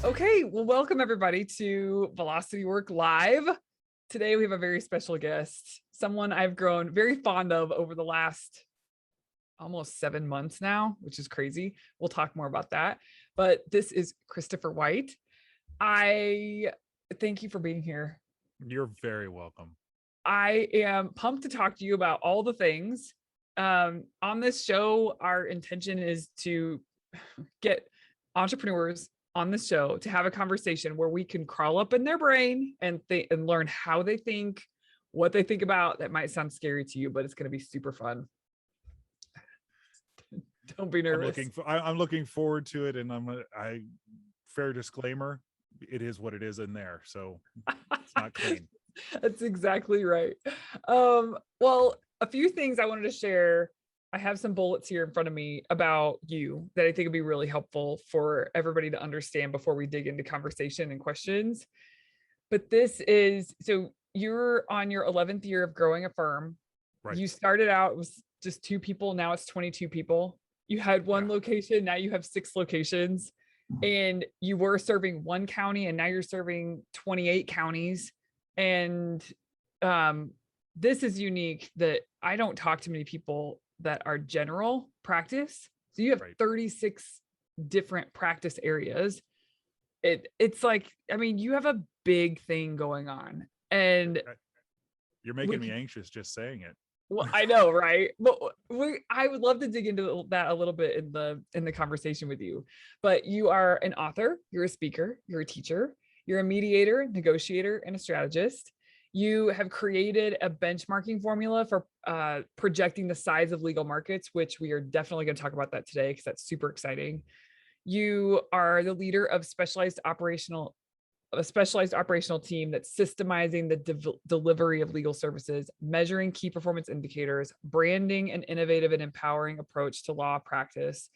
Okay, well, welcome everybody to Velocity Work Live. Today we have a very special guest, someone I've grown very fond of over the last almost 7 months now, which is crazy. We'll talk more about that. But this is Christopher White. I thank you for being here. You're very welcome. I am pumped to talk to you about all the things. On this show, our intention is to get entrepreneurs on the show to have a conversation where we can crawl up in their brain and and learn how they think, what they think about. That might sound scary to you, but it's going to be super fun. Don't be nervous. I'm looking forward to it, and fair disclaimer, it is what it is in there, so it's not clean. That's exactly right. Well, a few things I wanted to share. I have some bullets here in front of me about you that I think would be really helpful for everybody to understand before we dig into conversation and questions. But this is, so you're on your 11th year of growing a firm. Right. You started out, it was just 2 people. Now it's 22 people. You had one location. Now you have 6 locations, and you were serving 1 county, and now you're serving 28 counties. And this is unique that I don't talk to many people that are general practice. So you have 36 different practice areas. It's like, I mean, you have a big thing going on, and you're making me anxious just saying it. Well, I know, right? But I would love to dig into that a little bit in the conversation with you. But you are an author, you're a speaker, you're a teacher, you're a mediator, negotiator, and a strategist. You have created a benchmarking formula for projecting the size of legal markets, which we are definitely going to talk about that today because that's super exciting. You are the leader of a specialized operational team that's systemizing the delivery of legal services, measuring key performance indicators, branding an innovative and empowering approach to law practice,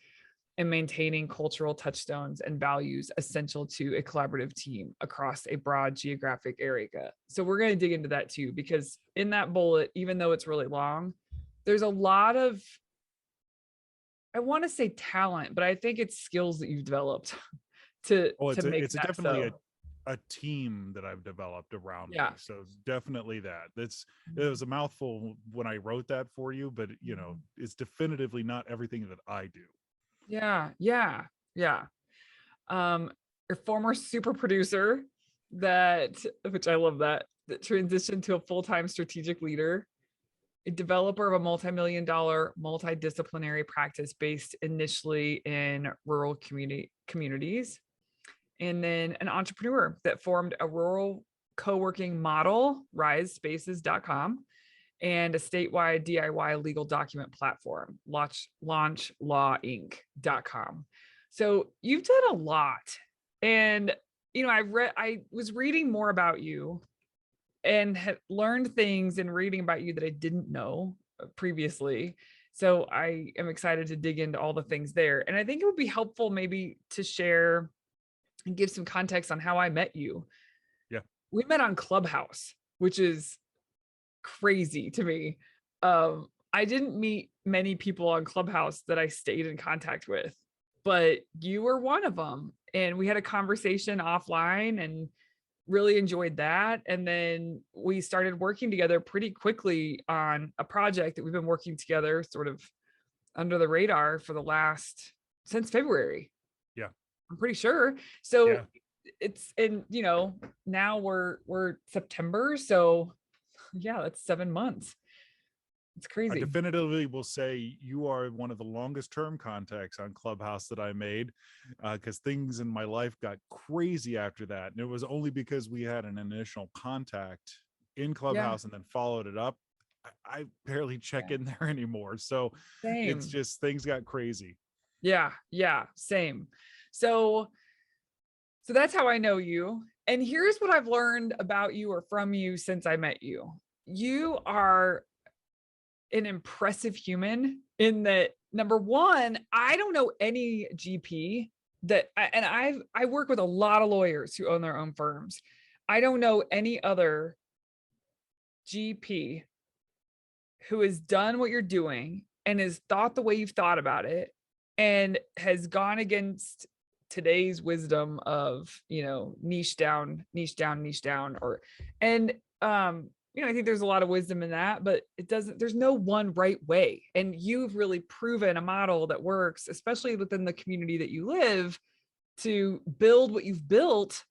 and maintaining cultural touchstones and values essential to a collaborative team across a broad geographic area. So we're going to dig into that too, because in that bullet, even though it's really long, there's a lot of, I want to say talent, but I think it's skills that you've developed to make it's that definitely a team that I've developed around me. So definitely that. It was a mouthful when I wrote that for you, but you know, it's definitively not everything that I do. Yeah. Your former super producer which I love that transitioned to a full-time strategic leader, a developer of a multi-million-dollar multidisciplinary practice based initially in rural communities, and then an entrepreneur that formed a rural co-working model, risespaces.com, and a statewide DIY legal document platform, launchlawinc.com. So you've done a lot. And, you know, I was reading more about you and had learned things in reading about you that I didn't know previously. So I am excited to dig into all the things there. And I think it would be helpful maybe to share and give some context on how I met you. Yeah. We met on Clubhouse, which is crazy to me. I didn't meet many people on Clubhouse that I stayed in contact with, but you were one of them. And we had a conversation offline and really enjoyed that. And then we started working together pretty quickly on a project that we've been working together sort of under the radar for since February. Yeah. I'm pretty sure. So it's, and you know, now we're September. So yeah, that's 7 months. It's crazy. I definitively will say you are one of the longest term contacts on Clubhouse that I made, because things in my life got crazy after that. And it was only because we had an initial contact in Clubhouse and then followed it up. I barely check in there anymore. So it's just, things got crazy. Yeah. Same. So that's how I know you. And here's what I've learned about you or from you since I met you. You are an impressive human in that, number one, I don't know any GP that, and I work with a lot of lawyers who own their own firms. I don't know any other GP who has done what you're doing and has thought the way you've thought about it and has gone against today's wisdom of, niche down, niche down, niche down, and I think there's a lot of wisdom in that, but there's no one right way. And you've really proven a model that works, especially within the community that you live, to build what you've built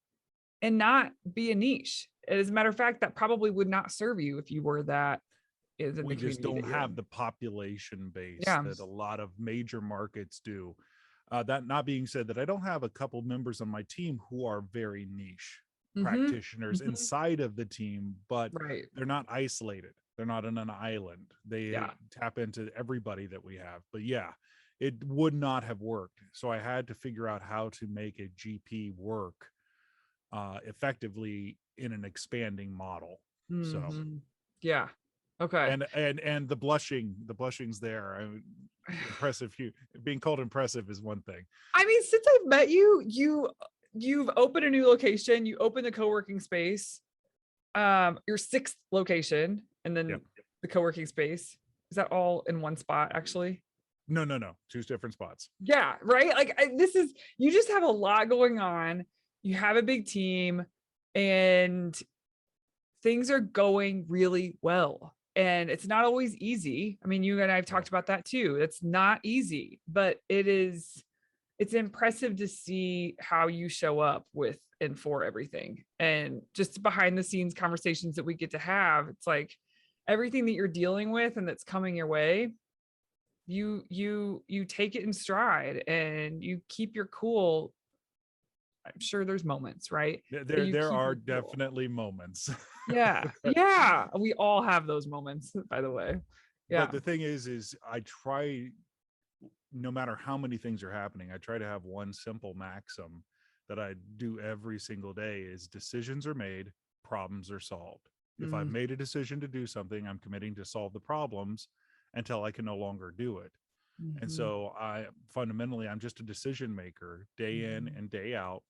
and not be a niche. As a matter of fact, that probably would not serve you if you were that is in We the just community don't that you're have in. the population base Yeah. that a lot of major markets do. That not being said, that I don't have a couple members on my team who are very niche Mm-hmm. practitioners Mm-hmm. inside of the team, but Right. they're not isolated. They're not on an island. They Yeah. tap into everybody that we have. But yeah, it would not have worked. So I had to figure out how to make a GP work effectively in an expanding model. So Mm-hmm. Yeah. Okay. and the blushing's there. Impressive. Being called impressive is one thing. I mean, since I've met you, you've opened a new location, you opened a co-working space, your sixth location, and then Yep. the co-working space. Is that all in one spot actually? No, two different spots. Yeah, right. Like you just have a lot going on. You have a big team and things are going really well. And it's not always easy. I mean, you and I've talked about that too. It's not easy, but it's impressive to see how you show up with and for everything. And just behind the scenes conversations that we get to have, it's like everything that you're dealing with and that's coming your way, you take it in stride and you keep your cool. I'm sure there's moments, right? There are definitely moments. Yeah. Yeah. We all have those moments, by the way. Yeah. But the thing is I try, no matter how many things are happening, I try to have one simple maxim that I do every single day is decisions are made, problems are solved. If I've made a decision to do something, I'm committing to solve the problems until I can no longer do it. Mm-hmm. And so I'm just a decision maker day in and day out.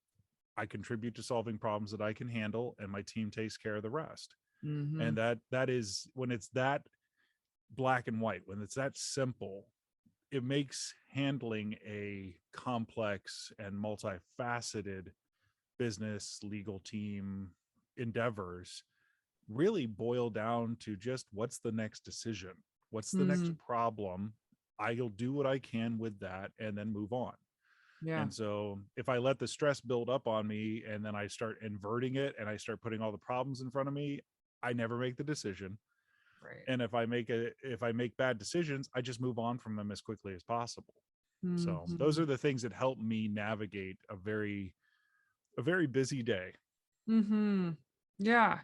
I contribute to solving problems that I can handle and my team takes care of the rest. Mm-hmm. And that is when it's that black and white, when it's that simple, it makes handling a complex and multifaceted business legal team endeavors really boil down to just what's the next decision, what's the next problem. I'll do what I can with that and then move on. Yeah. And so if I let the stress build up on me and then I start inverting it and I start putting all the problems in front of me, I never make the decision. Right. And if I make bad decisions, I just move on from them as quickly as possible. So those are the things that help me navigate a very busy day. Mm-hmm. Yeah.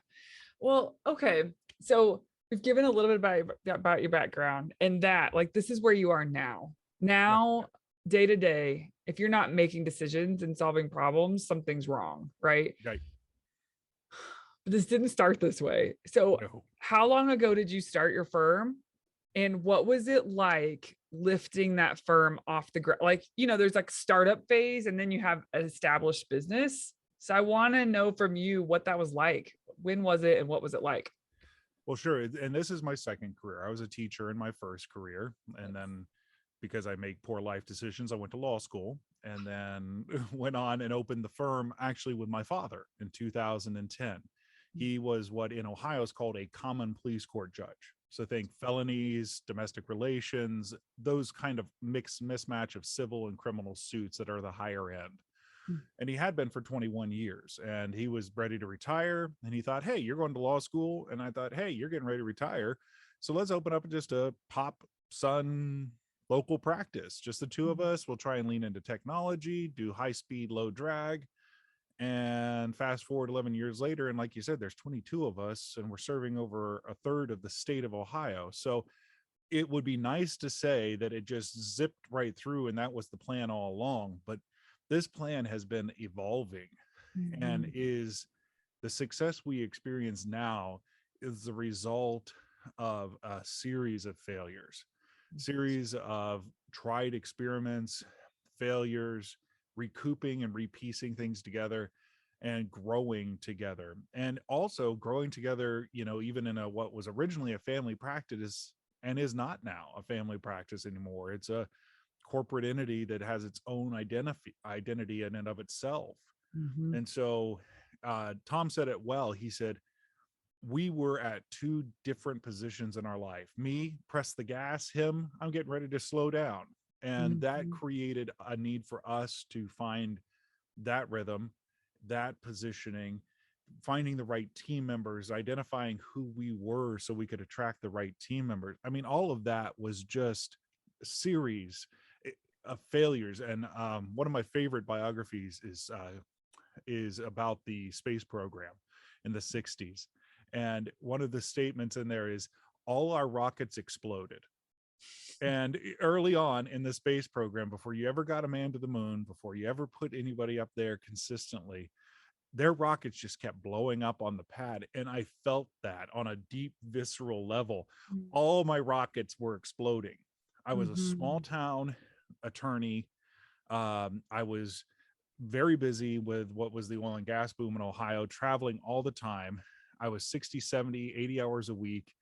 Well, okay. So we've given a little bit about your background and that, like, this is where you are now. Now, day to day, if you're not making decisions and solving problems, something's wrong, right? Right. But this didn't start this way. So No. how long ago did you start your firm? And what was it like lifting that firm off the ground? Like, there's like startup phase and then you have an established business. So I want to know from you what that was like. When was it and what was it like? Well, sure. And this is my second career. I was a teacher in my first career. And then because I make poor life decisions, I went to law school and then went on and opened the firm actually with my father in 2010. He was what in Ohio is called a common pleas court judge. So think felonies, domestic relations, those kind of mismatch of civil and criminal suits that are the higher end. And he had been for 21 years and he was ready to retire. And he thought, hey, you're going to law school. And I thought, hey, you're getting ready to retire. So let's open up just a pop son local practice. Just the two of us. We'll try and lean into technology, do high speed, low drag. And fast forward 11 years later. And like you said, there's 22 of us and we're serving over a third of the state of Ohio. So it would be nice to say that it just zipped right through and that was the plan all along. But this plan has been evolving and is the success we experience now is the result of a series of failures, series of tried experiments, failures, recouping and repiecing things together and growing together. And also growing together, even in what was originally a family practice and is not now a family practice anymore. It's a corporate entity that has its own identity in and of itself. Mhm. And so Tom said it well. He said, we were at two different positions in our life. Me, press the gas; him, I'm getting ready to slow down. And that Mhm. created a need for us to find that rhythm, that positioning, finding the right team members, identifying who we were so we could attract the right team members. I mean, all of that was just a series of failures. And one of my favorite biographies is about the space program in the 60s. And one of the statements in there is, all our rockets exploded. And early on in the space program, before you ever got a man to the moon, before you ever put anybody up there consistently, their rockets just kept blowing up on the pad. And I felt that on a deep, visceral level. Mm. All my rockets were exploding. I was a small Mhm. town attorney. I was very busy with what was the oil and gas boom in Ohio, traveling all the time. I was 60, 70, 80 hours a week,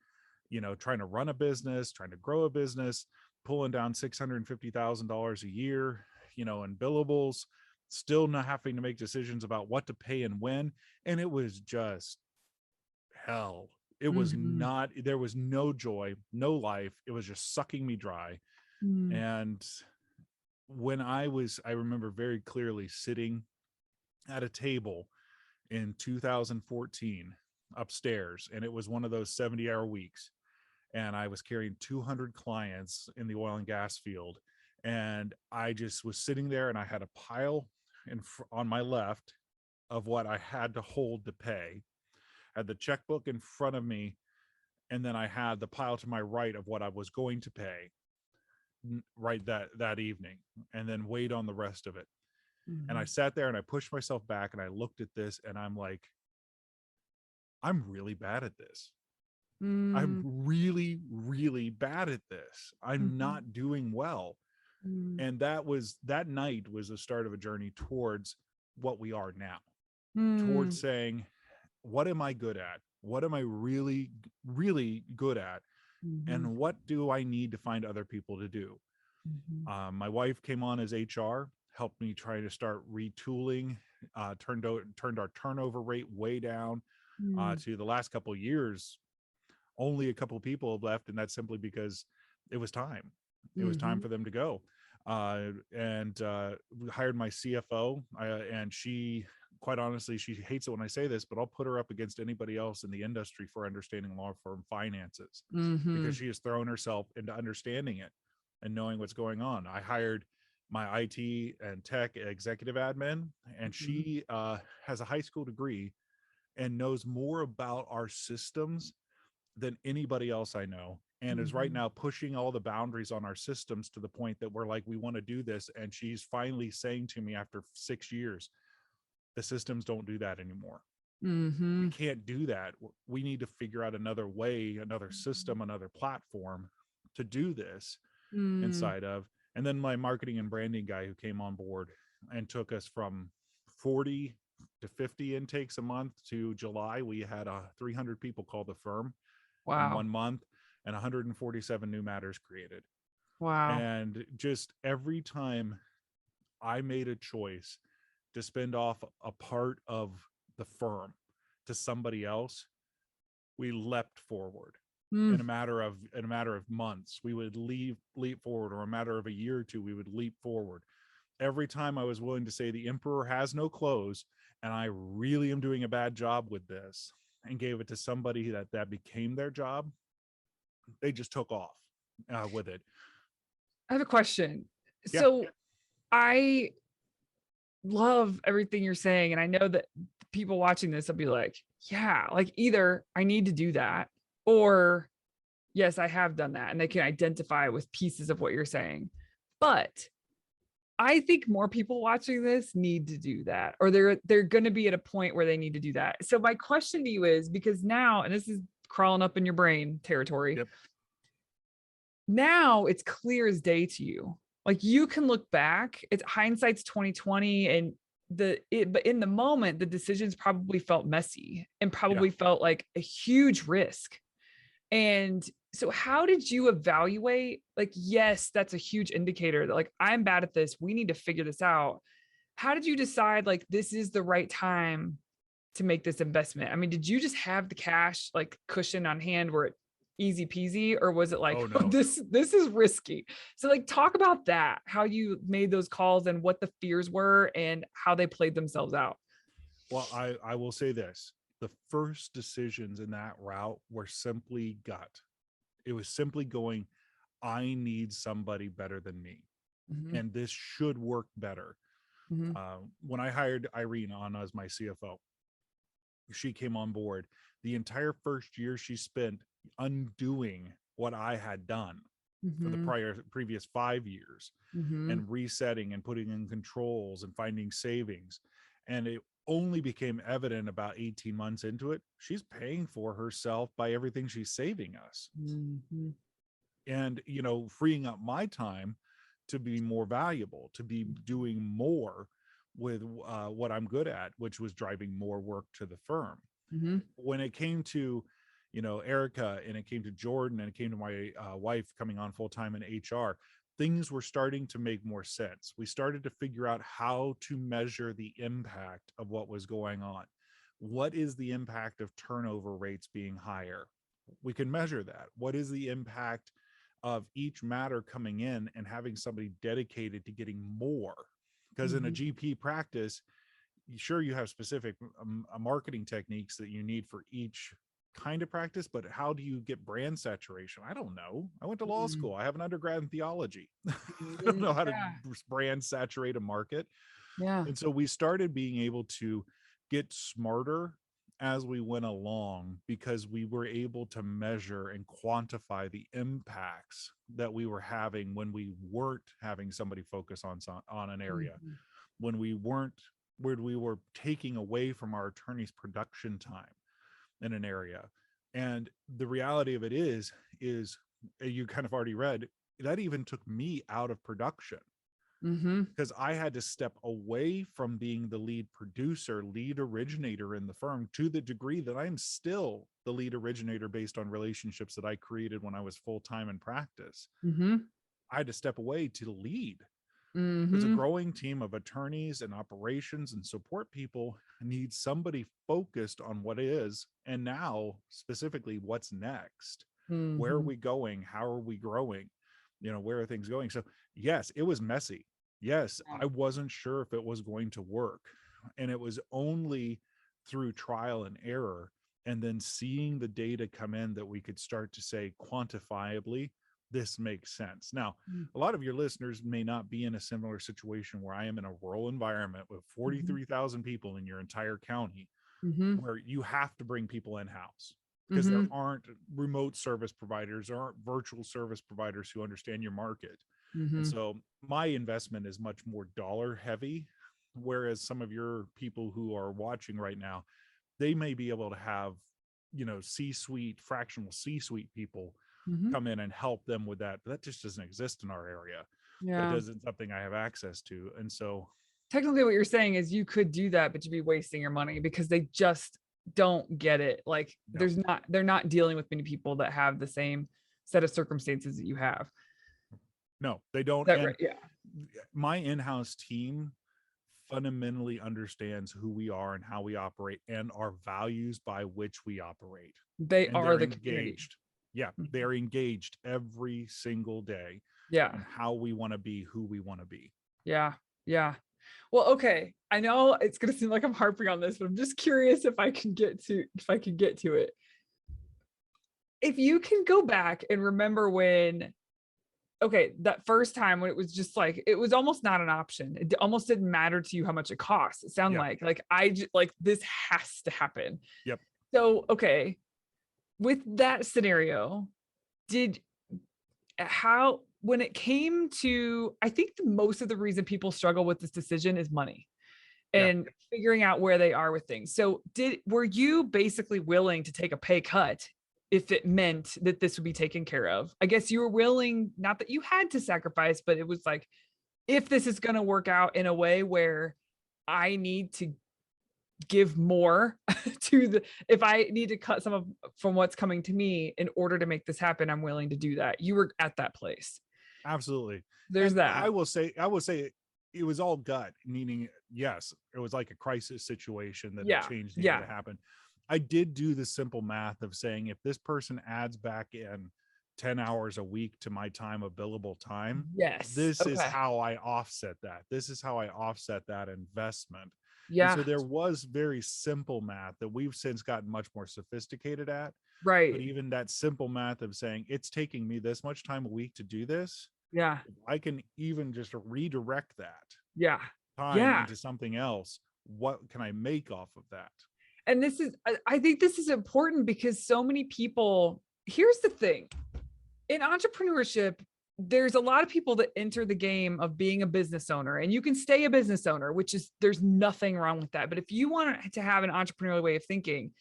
trying to run a business, trying to grow a business, pulling down $650,000 a year, in billables, still not having to make decisions about what to pay and when. And it was just hell. It was Mhm. not, there was no joy, no life. It was just sucking me dry. Mm. And I remember very clearly sitting at a table in 2014 upstairs, and it was one of those 70-hour weeks, and I was carrying 200 clients in the oil and gas field, and I just was sitting there, and I had a pile on my left of what I had to hold to pay. I had the checkbook in front of me, and then I had the pile to my right of what I was going to pay right that evening, and then wait on the rest of it. And I Mhm. sat there and I pushed myself back and I looked at this and I'm like, I'm really bad at this. I'm Mm. really, really bad at this. I'm Mhm. not doing well. Mm. And that night was the start of a journey towards what we are now, towards Mm. saying, what am I good at? What am I really, really good at? Mhm. And what do I need to find other people to do? Mhm. My wife came on as HR, helped me try to start retooling, turned our turnover rate way down. Mm. To the last couple of years, only a couple of people have left, and that's simply because it was time. It was time Mhm. for them to go. And we hired my CFO, and she, quite honestly, she hates it when I say this, but I'll put her up against anybody else in the industry for understanding law firm finances, because Mhm. she has thrown herself into understanding it and knowing what's going on. I hired my IT and tech executive admin, and Mhm. she has a high school degree and knows more about our systems than anybody else I know, and is right Mhm. now pushing all the boundaries on our systems to the point that we're like, we want to do this. And she's finally saying to me after 6 years, the systems don't do that anymore. We Mhm. can't do that. We need to figure out another way, another system, another platform to do this Mm. inside of. And then my marketing and branding guy who came on board and took us from 40 to 50 intakes a month to July, we had 300 people call the firm in Wow. 1 month and 147 new matters created. Wow. And just every time I made a choice to spend off a part of the firm to somebody else, we leapt forward. Mm. In a matter of months, we would leap forward, or a matter of a year or two, we would leap forward. Every time I was willing to say the emperor has no clothes, and I really am doing a bad job with this, and gave it to somebody that became their job, they just took off with it. I have a question. Yeah. So I love everything you're saying, and I know that people watching this will be like, yeah, like either I need to do that, or yes, I have done that, and they can identify with pieces of what you're saying. But I think more people watching this need to do that, or they're going to be at a point where they need to do that. So my question to you is, because now, and this is crawling up in your brain territory, Yep. now it's clear as day to you. Like you can look back, it's hindsight's 2020, and but in the moment, the decisions probably felt messy and Yeah. probably felt like a huge risk. And So how did you evaluate, like, yes, that's a huge indicator that like, I'm bad at this. We need to figure this out. How did you decide like this is the right time to make this investment? I mean, did you just have the cash like cushion on hand where it easy peasy, or was it like, Oh oh, no. this is risky? So like talk about that, how you made those calls and what the fears were and how they played themselves out. Well, I will say this. The first decisions in that route were simply gut. It was simply going, I need somebody better than me. Mhm, And this should work better. mhm, When I hired Irene on as my CFO, she came on board. The entire first year she spent undoing what I had done for the mhm, previous 5 years mhm, and resetting and putting in controls and finding savings. And it only became evident about 18 months into it. She's paying for herself by everything she's saving us. mhm, And, freeing up my time to be more valuable, to be doing more with what I'm good at, which was driving more work to the firm. mhm, When it came to, Erica, and it came to Jordan, and it came to my wife coming on full time in HR, things were starting to make more sense. We started to figure out how to measure the impact of what was going on. What is the impact of turnover rates being higher? We can measure that. What is the impact of each matter coming in and having somebody dedicated to getting more? Because in a mhm, GP practice, sure, you have specific marketing techniques that you need for each kind of practice, but how do you get brand saturation? I don't know. I went to law mhm, school. I have an undergrad in theology. I don't mhm. know how to Yeah, brand saturate a market. yeah. And so we started being able to get smarter as we went along, because we were able to measure and quantify the impacts that we were having when we weren't having somebody focus on an area, Mhm, when we were taking away from our attorney's production time in an area. And the reality of it is you kind of already read that even took me out of production, mhm, because I had to step away from being the lead producer, lead originator in the firm, to the degree that I'm still the lead originator based on relationships that I created when I was full time in practice. mhm, I had to step away to lead, because a mhm, growing team of attorneys and operations and support people needs somebody focused on what is, and now specifically what's next. Where are mhm. we going? How are we growing? Where are things going? So yes, it was messy. Yes, Yeah. I wasn't sure if it was going to work. And it was only through trial and error, and then seeing the data come in, that we could start to say quantifiably, this makes sense. Now, Mm, a lot of your listeners may not be in a similar situation where I am, in a rural environment with mhm, 43,000 people in your entire county, mhm, where you have to bring people in house, because there mhm, aren't remote service providers, there aren't virtual service providers who understand your market. And mhm, so my investment is much more dollar heavy. Whereas some of your people who are watching right now, they may be able to have, C-suite, fractional C-suite people mhm. come in and help them with that. But that just doesn't exist in our area. That Yeah. doesn't something I have access to. And so, Technically, what you're saying is you could do that, but you'd be wasting your money because they just don't get it. Like no, they're not dealing with many people that have the same set of circumstances that you have. no, they Is don't. that right? And Yeah. my in-house team fundamentally understands who we are and how we operate and our values by which we operate. They And are they're the community. engaged. Yeah, Mhm. they're engaged every single day Yeah. in how we want to be, who we want to be. Yeah. Yeah. Well, okay. I know it's going to seem like I'm harping on this, but I'm just curious if I can get to it. If you can go back and remember when, okay, that first time when it was just like it was almost not an option. It almost didn't matter to you how much it costs. It sounded Yeah. like like this has to happen. Yep. So, okay, with that scenario, did how when it came to I think most of the reason people struggle with this decision is money Yeah. and figuring out where they are with things. So were you basically willing to take a pay cut if it meant that this would be taken care of? I guess you were willing, not that you had to sacrifice, but it was like, if this is going to work out in a way where I need to give more to the, if I need to cut some of from what's coming to me in order to make this happen, I'm willing to do that. You were at that place. Absolutely. There's And that. I will say it was all gut, meaning, yes, it was like a crisis situation that a Yeah. change needed Yeah. to happen. I did do the simple math of saying, if this person adds back in 10 hours a week to my time of billable time, Yes. this is Okay. how I offset that. This is how I offset that investment. And Yeah. so there was very simple math that we've since gotten much more sophisticated at. But Right. even that simple math of saying, it's taking me this much time a week to do this, Yeah. I can even just redirect that Yeah. time Yeah. into something else. What can I make off of that? And this is, I think this is important because so many people, here's the thing, in entrepreneurship, there's a lot of people that enter the game of being a business owner, and you can stay a business owner, which is, there's nothing wrong with that. But if you want to have an entrepreneurial way of thinking,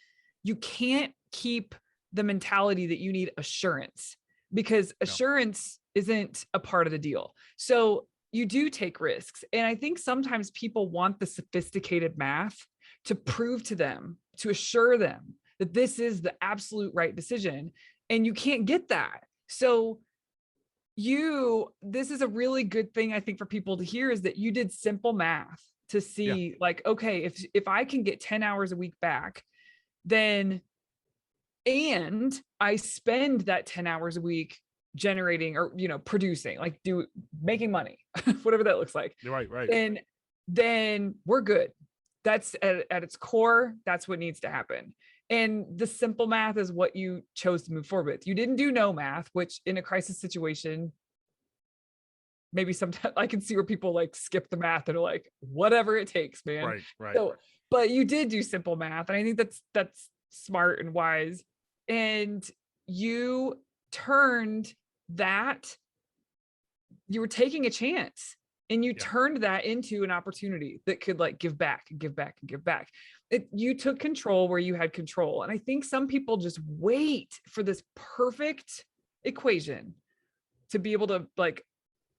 you can't keep the mentality that you need assurance, because No. assurance isn't a part of the deal. So you do take risks. And I think sometimes people want the sophisticated math to prove to them, to assure them that this is the absolute right decision. And you can't get that. So this is a really good thing, I think, for people to hear, is that you did simple math to Yeah. see, like, okay, if I can get 10 hours a week back, then, and I spend that 10 hours a week generating, or, producing, like, making money, whatever that looks like, You're right. Right. then we're good. That's at its core, that's what needs to happen. And the simple math is what you chose to move forward with. You didn't do no math, which in a crisis situation, maybe sometimes I can see where people like skip the math and are like, whatever it takes, man. Right. Right. So, but you did do simple math. And I think that's smart and wise. And you turned that, you were taking a chance, and you Yeah. turned that into an opportunity that could, like, give back and give back and give back. You took control where you had control. And I think some people just wait for this perfect equation to be able to, like,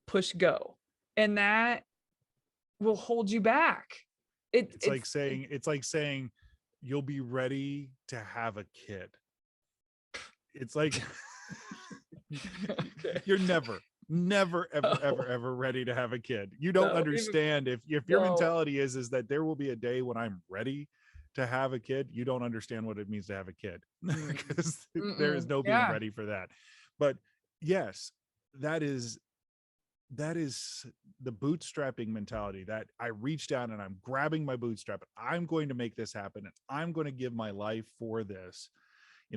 push go, and that will hold you back. It's like saying you'll be ready to have a kid. It's like Okay. you're never ever Oh. ever ready to have a kid. You don't No, understand if your no. mentality is that there will be a day when I'm ready to have a kid. You don't understand what it means to have a kid, because there is no being Yeah. ready for that. But yes, that is the bootstrapping mentality, that I reach down and I'm grabbing my bootstrap. I'm going to make this happen, and I'm going to give my life for this.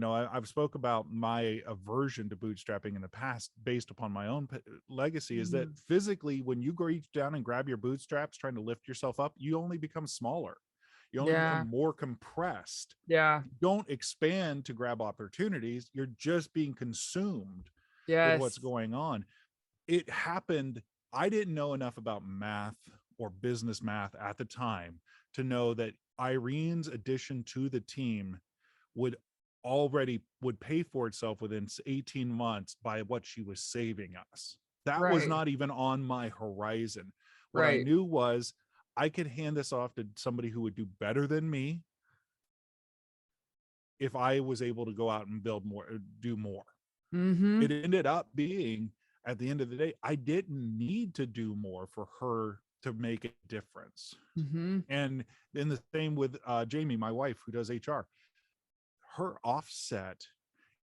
I've spoke about my aversion to bootstrapping in the past based upon my own legacy, is that physically, when you reach down and grab your bootstraps trying to lift yourself up, you only become smaller. You only Yeah. become more compressed. Yeah. You don't expand to grab opportunities. You're just being consumed with what's Yes. going on. It happened. I didn't know enough about math or business math at the time to know that Irene's addition to the team would pay for itself within 18 months by what she was saving us. That was Right. not even on my horizon. What I Right. knew was I could hand this off to somebody who would do better than me if I was able to go out and build more, do more. Mm-hmm. It ended up being, at the end of the day, I didn't need to do more for her to make a difference. Mm-hmm. And then the same with Jamie, my wife, who does HR. Her offset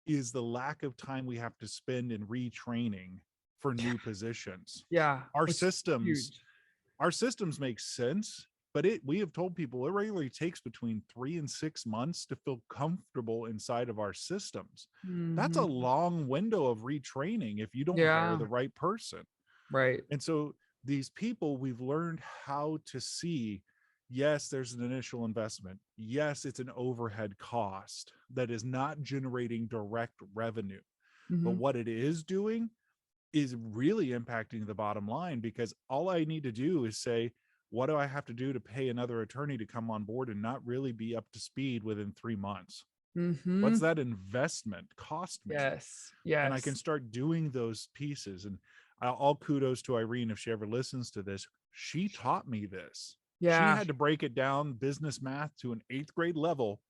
is the lack of time we have to spend in retraining for new positions. Yeah. Our Which is systems huge. make sense, but we have told people it regularly takes between 3 and 6 months to feel comfortable inside of our systems. That's a Mhm. long window of retraining if you don't hire Yeah. the right person. Right. And so these people, we've learned how to see, yes, there's an initial investment. Yes, it's an overhead cost that is not generating direct revenue. But Mhm. what it is doing is really impacting the bottom line, because all I need to do is say, what do I have to do to pay another attorney to come on board and not really be up to speed within 3 months? What's Mhm. that investment cost me? Yes. And I can Yes. start doing those pieces. And all kudos to Irene if she ever listens to this. She taught me this. She Yeah. had to break it down business math to an 8th grade level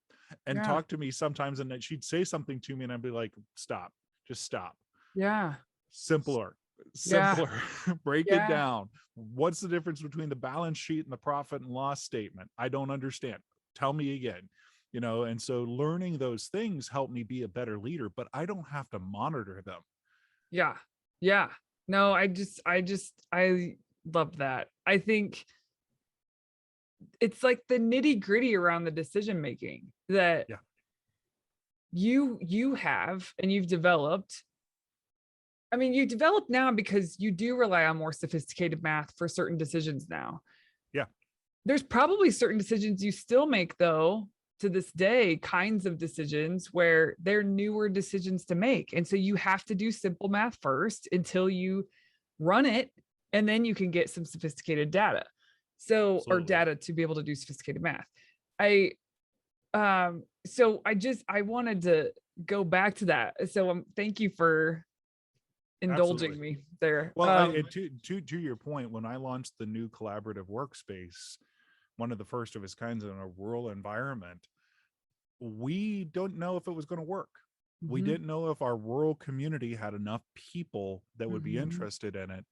and Yeah. talk to me sometimes. And then she'd say something to me and I'd be like, stop, just stop. Yeah. Simpler, Yeah. simpler. Break it Yeah. down. What's the difference between the balance sheet and the profit and loss statement? I don't understand. Tell me again. And so learning those things helped me be a better leader, but I don't have to monitor them. Yeah. Yeah. No, I love that. I think it's like the nitty gritty around the decision making that Yeah. you have and you've developed. I mean, you develop now because you do rely on more sophisticated math for certain decisions now. Yeah. There's probably certain decisions you still make, though, to this day, kinds of decisions where they're newer decisions to make. And so you have to do simple math first until you run it, and then you can get some sophisticated data. So, or Absolutely. data to be able to do sophisticated math. I wanted to go back to that. So thank you for indulging Absolutely. me there. Well, to your point, when I launched the new collaborative workspace, one of the first of its kinds in a rural environment, we don't know if it was going to work. We Mhm, didn't know if our rural community had enough people that would be mhm, interested in it.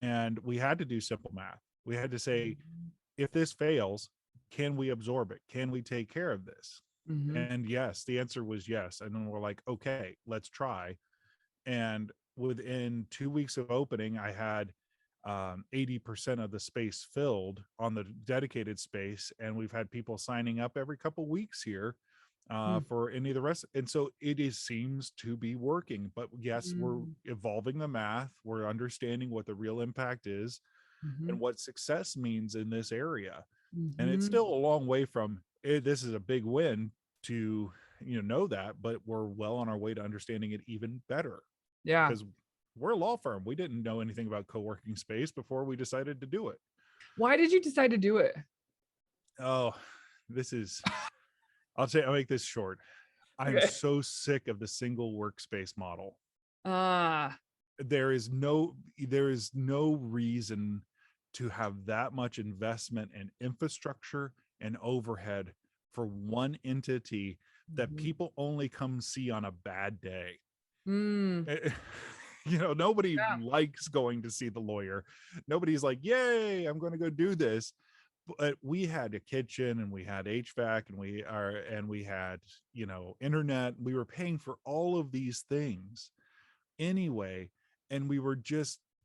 And we had to do simple math. We had to say, mhm, if this fails, can we absorb it? Can we take care of this? mhm, And yes, the answer was yes. And then we're like, okay, let's try. And within 2 weeks of opening, I had 80% of the space filled on the dedicated space. And we've had people signing up every couple weeks here mm, for any of the rest. And so seems to be working. But yes, we're mm, evolving the math. We're understanding what the real impact is mhm, and what success means in this area. And it's mhm. still a long way from this is a big win to know that, but we're well on our way to understanding it even better Yeah. because we're a law firm. We didn't know anything about co-working space before we decided to do it. Why did you decide to do it? Oh, this is, I'll make this short. I am Okay. so sick of the single workspace model. Ah, There is no reason to have that much investment in infrastructure and overhead for one entity that mhm, people only come see on a bad day. mm, Eh, nobody yeah. likes going to see the lawyer. Nobody's like, yay, I'm going to go do this. But we had a kitchen and we had HVAC and we had, internet. We were paying for all of these things anyway. And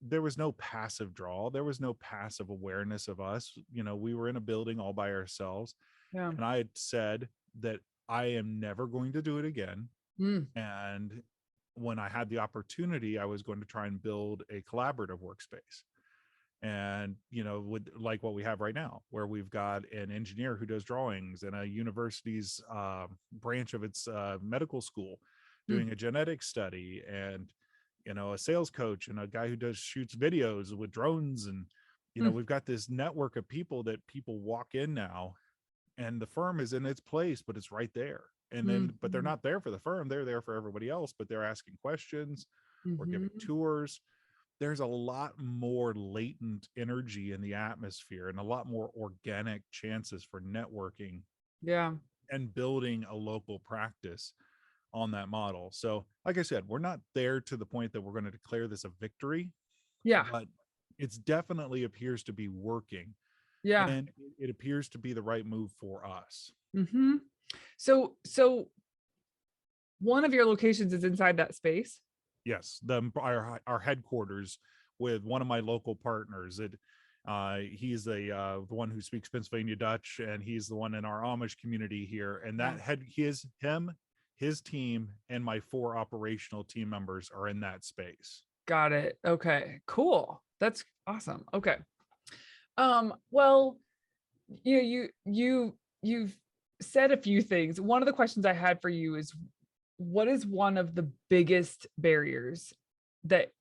there was no passive draw. There was no passive awareness of us. We were in a building all by ourselves. Yeah. And I had said that I am never going to do it again. Mm, And when I had the opportunity, I was going to try and build a collaborative workspace. And, with like what we have right now, where we've got an engineer who does drawings and a university's branch of its medical school mm, doing a genetic study and, a sales coach and a guy who shoots videos with drones. And, mm, we've got this network of people that people walk in now and the firm is in its place, but it's right there. And mm, then, but they're mm, not there for the firm. They're there for everybody else, but they're asking questions or giving mhm. tours. There's a lot more latent energy in the atmosphere and a lot more organic chances for networking Yeah. and building a local practice on that model. So, like I said, we're not there to the point that we're going to declare this a victory, Yeah. but it's definitely appears to be working Yeah. and it appears to be the right move for us. Mhm. So one of your locations is inside that space? Yes, our headquarters with one of my local partners. He's the one who speaks Pennsylvania Dutch, and he's the one in our Amish community here. And Yeah. his team, and my 4 operational team members are in that space. Got it. Okay. Cool. That's awesome. Okay. Well, you've said a few things. One of the questions I had for you is what is one of the biggest barriers that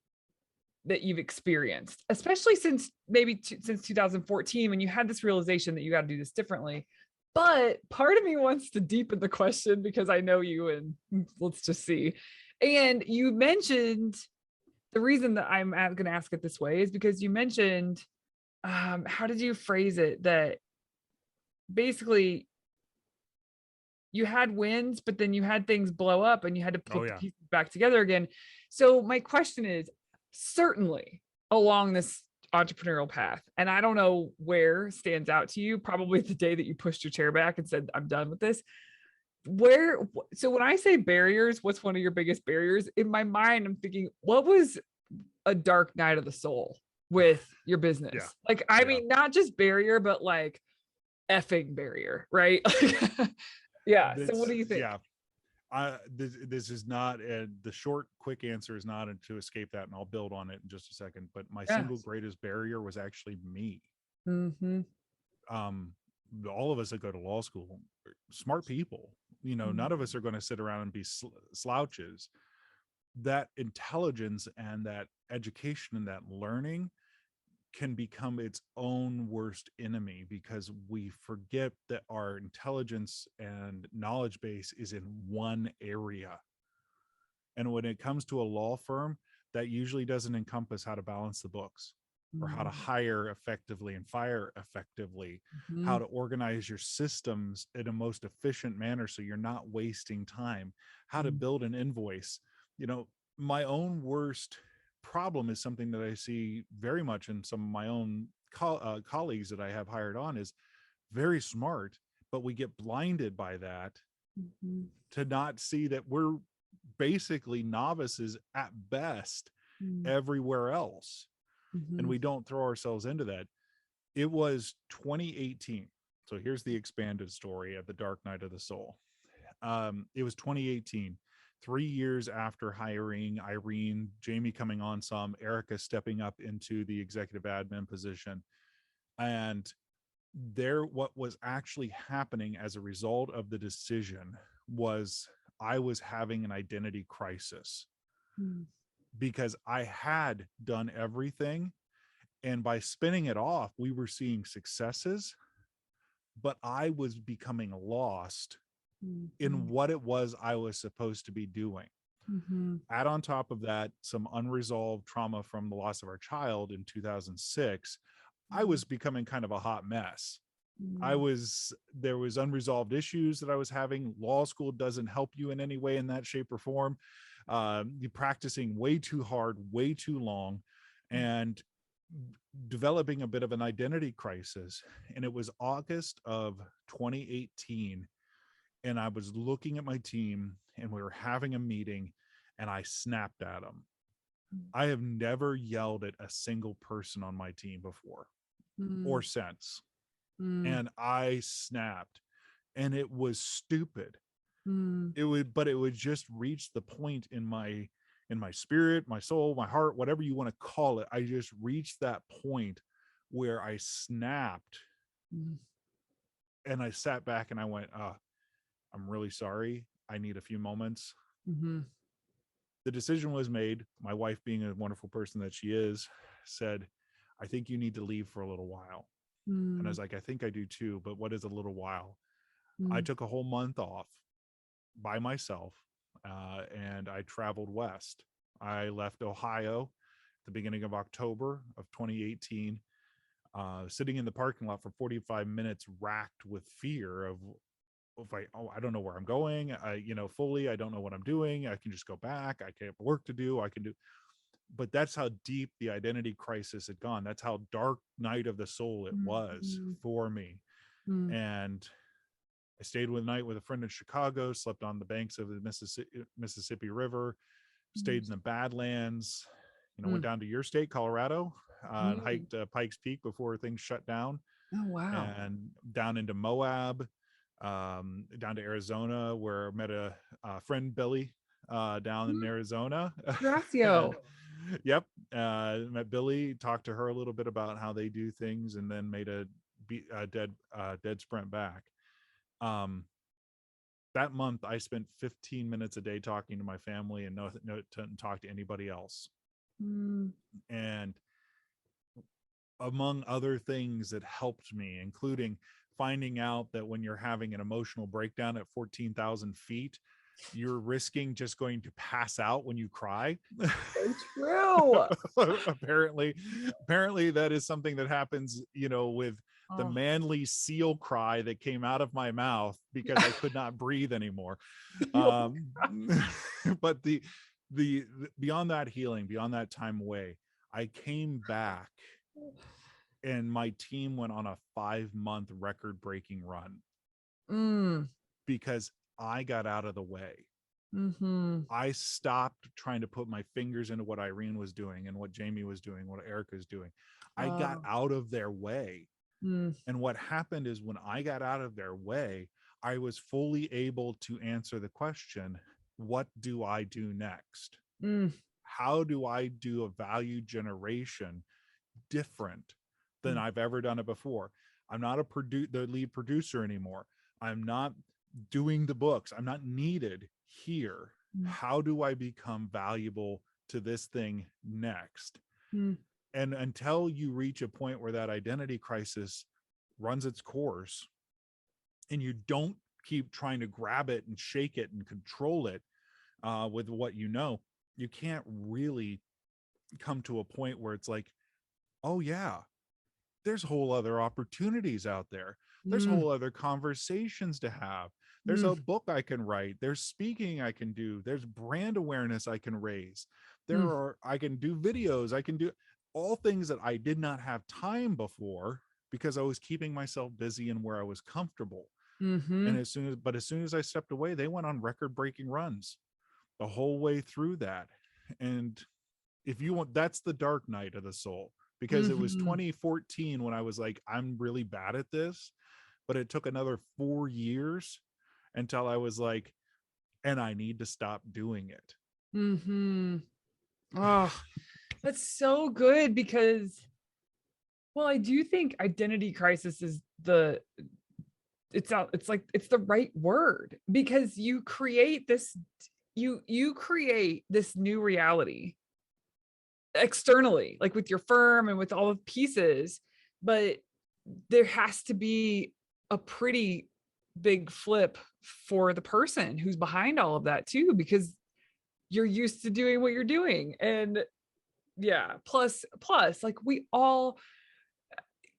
you've experienced, especially since since 2014 when you had this realization that you got to do this differently. But part of me wants to deepen the question because I know you and let's just see. And you mentioned the reason that I'm going to ask it this way is because you mentioned how did you phrase it? That basically you had wins, but then you had things blow up and you had to Oh put the yeah. pieces back together again. So my question is, certainly along this entrepreneurial path, and I don't know where stands out to you, probably the day that you pushed your chair back and said, I'm done with this. So when I say barriers, what's one of your biggest barriers? In my mind, I'm thinking, what was a dark night of the soul with your Yeah. business? Like, I Yeah. mean, not just barrier, but like effing barrier, right? Yeah. So what That's do you think? yeah. This is not the short, quick answer is not to escape that, and I'll build on it in just a second. But my single Yes. greatest barrier was actually me. Mm-hmm. Um, all of us that go to law school, smart people. None of us are going to sit around and be slouches. That intelligence and that education and that learning can become its own worst enemy because we forget that our intelligence and knowledge base is in one area. And when it comes to a law firm, that usually doesn't encompass how to balance the books or how to hire effectively and fire effectively, Mm-hmm. how to organize your systems in a most efficient manner so you're not wasting time, how to build an invoice. You know, my own worst problem is something that I see very much in some of my own colleagues that I have hired on is very smart, but we get blinded by that Mm-hmm. to not see that we're basically novices at best everywhere else, and Mm-hmm. we don't throw ourselves into that. It was 2018. So here's the expanded story of the dark night of the soul. It was 2018, 3 years after hiring Irene, Jamie coming on some, Erica stepping up into the executive admin position. And what was actually happening as a result of the decision was I was having an identity crisis because I had done everything. And by spinning it off, we were seeing successes, but I was becoming lost in what it was I was supposed to be doing. Mm-hmm. Add on top of that some unresolved trauma from the loss of our child in 2006. I was becoming kind of a hot mess. There was unresolved issues that I was having. Law school doesn't help you in any way in that shape or form. You're practicing way too hard, way too long, and developing a bit of an identity crisis. And it was August of 2018. And I was looking at my team and we were having a meeting and I snapped at them. I have never yelled at a single person on my team before or since. And I snapped, and it was stupid. But it would just reach the point in my spirit, my soul, my heart, whatever you want to call it. I just reached that point where I snapped, and I sat back and I went, I'm really sorry. I need a few moments. The decision was made. My wife, being a wonderful person that she is, said, I think you need to leave for a little while. And I was like, I think I do too, but what is a little while? I took a whole month off by myself, and I traveled west. I left Ohio at the beginning of October of 2018, sitting in the parking lot for 45 minutes, racked with fear of if I don't know where I'm going. Fully, I don't know what I'm doing. I can just go back. I have work to do. I can do. But that's how deep the identity crisis had gone. That's how dark night of the soul it was for me. And I stayed with night with a friend in Chicago, slept on the banks of the Mississippi River, stayed in the Badlands, went down to your state, Colorado, and hiked Pikes Peak before things shut down, Oh, wow. and down into Moab, down to Arizona, where I met a friend, Billy, down in Arizona. And Gracio. yep, met Billy, talked to her a little bit about how they do things, and then made a dead sprint back. That month I spent 15 minutes a day talking to my family and no to talk to anybody else. And among other things that helped me, including finding out that when you're having an emotional breakdown at 14,000 feet, you're risking just going to pass out when you cry. So true. apparently that is something that happens, with the Oh. manly seal cry that came out of my mouth because I could not breathe anymore. um but the beyond that healing, beyond that time away, I came back and my team went on a 5-month record-breaking run Mm. because I got out of the way. Mm-hmm. I stopped trying to put my fingers into what Irene was doing and what Jamie was doing, what Erica's doing. I got Oh. out of their way. Mm. And what happened is when I got out of their way, I was fully able to answer the question, what do I do next? Mm. How do I do a value generation different than I've ever done it before? I'm not the lead producer anymore. I'm not doing the books. I'm not needed here. Mm. How do I become valuable to this thing next? Mm. And until you reach a point where that identity crisis runs its course and you don't keep trying to grab it and shake it and control it with what you can't really come to a point where it's like, oh yeah, there's whole other opportunities out there. There's Mm. whole other conversations to have. There's Mm. a book I can write. There's speaking I can do. There's brand awareness I can raise. Mm. I can do videos. I can do all things that I did not have time before because I was keeping myself busy and where I was comfortable. Mm-hmm. And as soon as I stepped away, they went on record-breaking runs the whole way through that. And if you want, that's the dark night of the soul, because it was Mm-hmm. 2014 when I was like, I'm really bad at this, but it took another 4 years until I was like, and I need to stop doing it. Mm-hmm. Oh, that's so good because, well, I do think identity crisis is it's like it's the right word because you create this new reality externally, like with your firm and with all the pieces, but there has to be a pretty big flip for the person who's behind all of that too, because you're used to doing what you're doing. And yeah, plus like we all,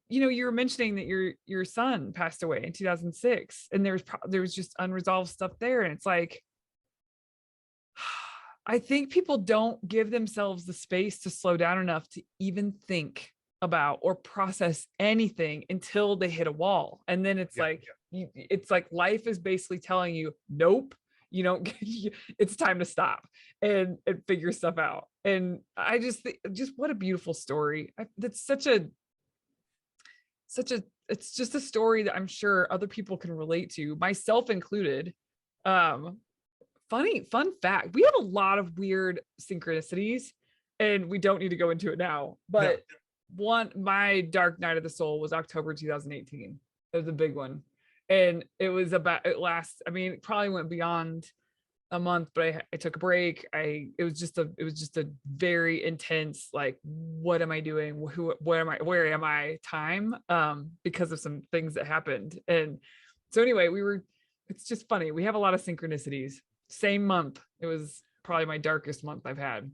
you were mentioning that your son passed away in 2006 and there was just unresolved stuff there, and it's like I think people don't give themselves the space to slow down enough to even think about or process anything until they hit a wall. And then it's like, it's like life is basically telling you, nope, you don't, it's time to stop and figure stuff out. And I just think, just what a beautiful story. That's it's just a story that I'm sure other people can relate to, myself included. Um, fun fact, we have a lot of weird synchronicities and we don't need to go into it now, but my dark night of the soul was October 2018. It was a big one, and it was about, I mean, it probably went beyond a month, but I took a break. It was just a very intense, like, what am I doing, where am I time, because of some things that happened. And so anyway, it's just funny, we have a lot of synchronicities. Same month. It was probably my darkest month I've had.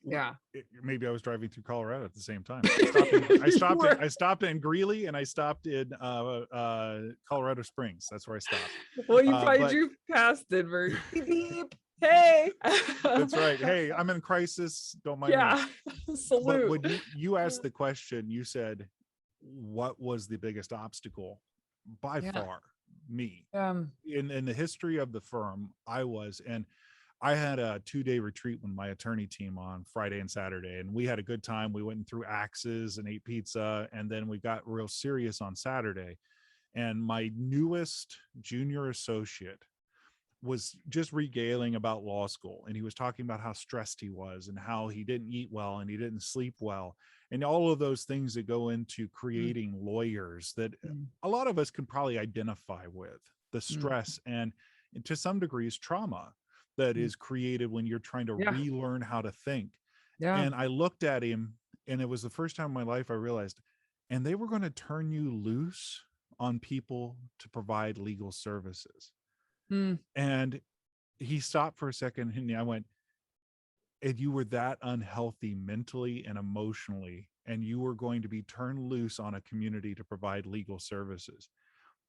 Yeah. Maybe I was driving through Colorado at the same time. I stopped in Greeley and I stopped in Colorado Springs. That's where I stopped. Well, you probably drove past Denver. Beep, beep. Hey. That's right. Hey, I'm in crisis. Don't mind me. Salute. But when you asked the question, you said, what was the biggest obstacle? By far, me. In the history of the firm, and I had a 2-day retreat with my attorney team on Friday and Saturday, and we had a good time. We went through axes and ate pizza, and then we got real serious on Saturday. And my newest junior associate was just regaling about law school, and he was talking about how stressed he was and how he didn't eat well and he didn't sleep well, and all of those things that go into creating lawyers that a lot of us can probably identify with, the stress and to some degrees trauma that is created when you're trying to relearn how to think. And I looked at him, and it was the first time in my life I realized, and they were going to turn you loose on people to provide legal services. And he stopped for a second and I went, if you were that unhealthy mentally and emotionally, and you were going to be turned loose on a community to provide legal services,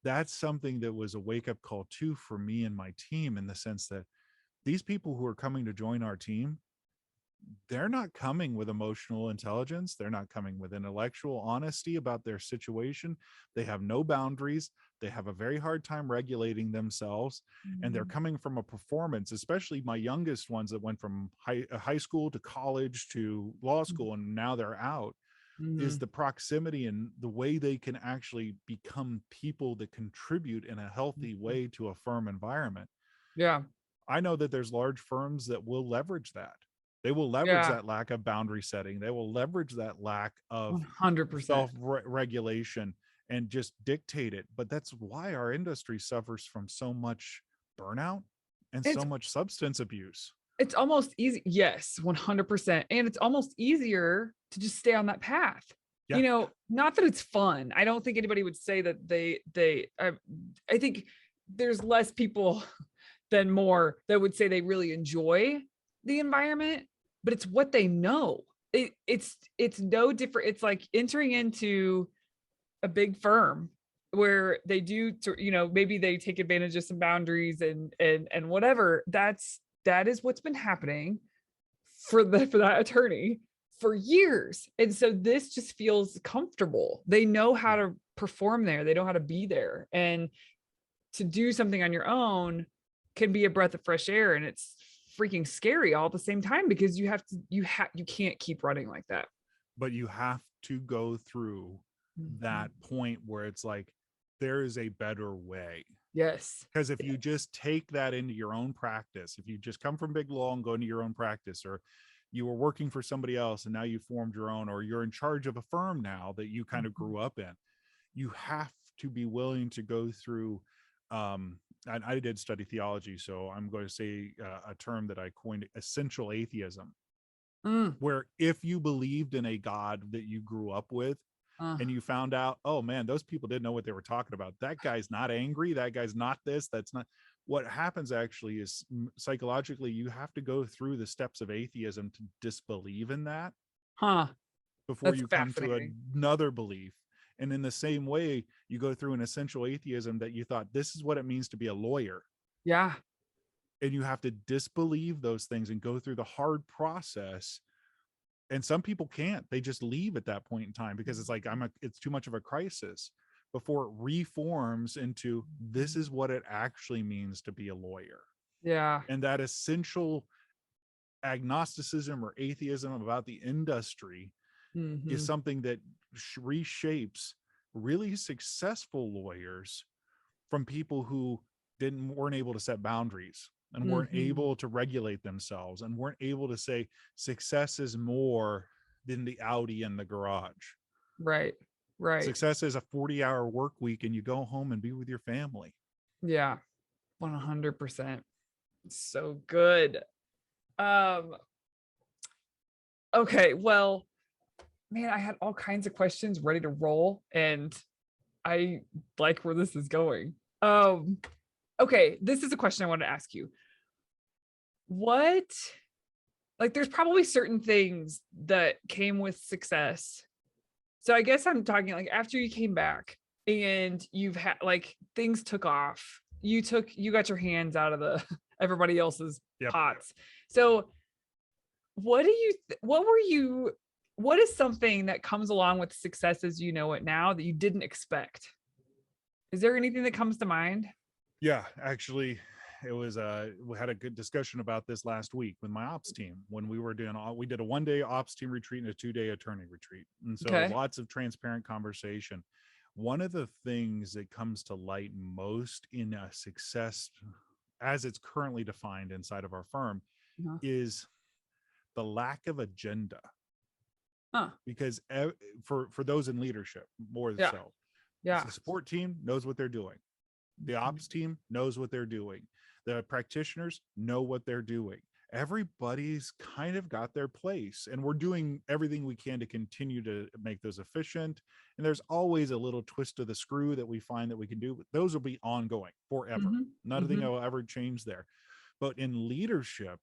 that's something that was a wake up call too for me and my team, in the sense that these people who are coming to join our team, they're not coming with emotional intelligence. They're not coming with intellectual honesty about their situation. They have no boundaries. They have a very hard time regulating themselves. And they're Mhm. coming from a performance, especially my youngest ones that went from high school to college to law school, and now they're out, is Mhm. the proximity and the way they can actually become people that contribute in a healthy Mhm. way to a firm environment. Yeah. I know that there's large firms that will leverage that. They will leverage Yeah. that lack of boundary setting. They will leverage that lack of 100%. self-regulation and just dictate it. But that's why our industry suffers from so much burnout and so It's much substance abuse. it's almost easy. Yes, 100%. And it's almost easier to just stay on that path. Yeah. Not that it's fun. I don't think anybody would say that I think there's less people than more that would say they really enjoy the environment, but it's what they know. It's no different. It's like entering into a big firm where they do maybe they take advantage of some boundaries and whatever. That is what's been happening for that attorney for years. And so this just feels comfortable. They know how Yeah. to perform there. They know how to be there. And to do something on your own can be a breath of fresh air, and it's freaking scary all at the same time because you can't keep running like that. But you have to go through Mhm. that point where it's like, there is a better way. Yes. Because if you just take that into your own practice, if you just come from big law and go into your own practice, or you were working for somebody else and now you formed your own, or you're in charge of a firm now that you kind of Mhm. grew up in, you have to be willing to go through. And I did study theology, so I'm going to say a term that I coined, essential atheism, Mm, where if you believed in a God that you grew up with, uh, and you found out, oh man, those people didn't know what they were talking about. That guy's not angry. That guy's not this. That's not what happens. Actually, is psychologically, you have to go through the steps of atheism to disbelieve in that huh. before That's you come to fascinating. another belief. And in the same way, you go through an essential atheism that you thought, this is what it means to be a lawyer. Yeah. And you have to disbelieve those things and go through the hard process. And some people can't, they just leave at that point in time because it's like, it's too much of a crisis before it reforms into, this is what it actually means to be a lawyer. Yeah. And that essential agnosticism or atheism about the industry is Hmm. something that reshapes really successful lawyers from people who weren't able to set boundaries and weren't Hmm. able to regulate themselves and weren't able to say success is more than the Audi in the garage. Right. Right. Success is a 40-hour work week and you go home and be with your family. Yeah. 100%. So good. Um, okay. Well, man, I had all kinds of questions ready to roll, and I like where this is going. Okay, this is a question I want to ask you. What, like, there's probably certain things that came with success. So I guess I'm talking like after you came back and you've had like things took off. You got your hands out of the everybody else's Yep. pots. So what were you what is something that comes along with success as you know it now that you didn't expect? Is there anything that comes to mind? Yeah, actually, it was we had a good discussion about this last week with my ops team when we were doing we did a 1-day ops team retreat and a 2-day attorney retreat. And so Okay. lots of transparent conversation. One of the things that comes to light most in a success as it's currently defined inside of our firm Uh-huh. is the lack of agenda. Huh. Because for those in leadership, more Yeah. so, Yeah. the support team knows what they're doing. The Mhm. ops team knows what they're doing. The practitioners know what they're doing. Everybody's kind of got their place, and we're doing everything we can to continue to make those efficient. And there's always a little twist of the screw that we find that we can do, but those will be ongoing forever. Mhm. Nothing Mhm. will ever change there. But in leadership,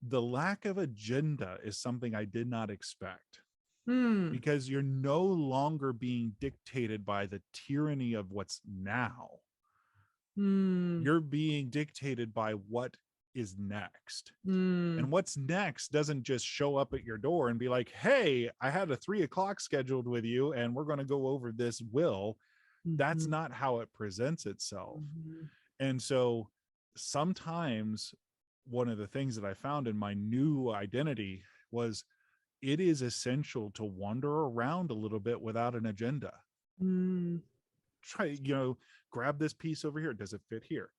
the lack of agenda is something I did not expect, Hmm. because you're no longer being dictated by the tyranny of what's now. Hmm. You're being dictated by what is next. Hmm. And what's next doesn't just show up at your door and be like, hey, I had a 3:00 scheduled with you and we're going to go over this will. That's Mhm. not how it presents itself. Mhm. And so sometimes one of the things that I found in my new identity was it is essential to wander around a little bit without an agenda. Mm. Try, grab this piece over here. Does it fit here?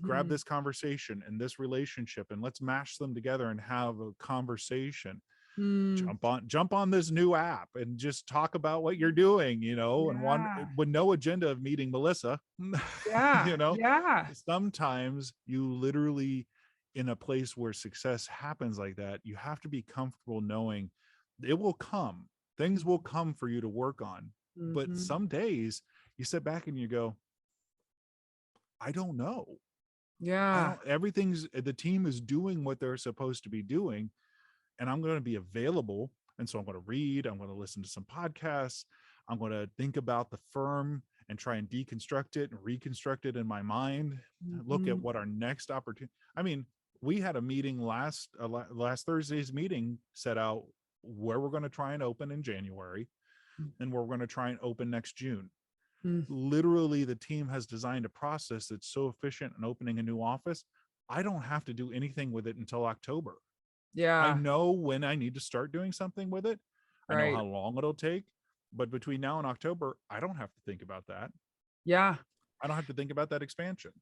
Grab Mhm. this conversation and this relationship and let's mash them together and have a conversation. Mm. Jump on this new app and just talk about what you're doing, and one Yeah. with no agenda of meeting Melissa. Yeah. you know Yeah. Sometimes you literally, in a place where success happens like that, you have to be comfortable knowing it will come. Things will come for you to work on. But Mhm. some days you sit back and you go, I don't know. I Yeah. don't, everything's, the team is doing what they're supposed to be doing, and I'm going to be available. And so I'm going to read, I'm going to listen to some podcasts, I'm going to think about the firm and try and deconstruct it and reconstruct it in my mind. Look at Mhm. what our next opportunity. I mean, we had a meeting last Thursday's meeting set out where we're going to try and open in January and we're going to try and open next June. Mm. Literally, the team has designed a process that's so efficient in opening a new office. I don't have to do anything with it until October. I Yeah. know when I need to start doing something with it. I know Right. how long it'll take, but between now and October, I don't have to think about that. Yeah. I don't have to think about that expansion.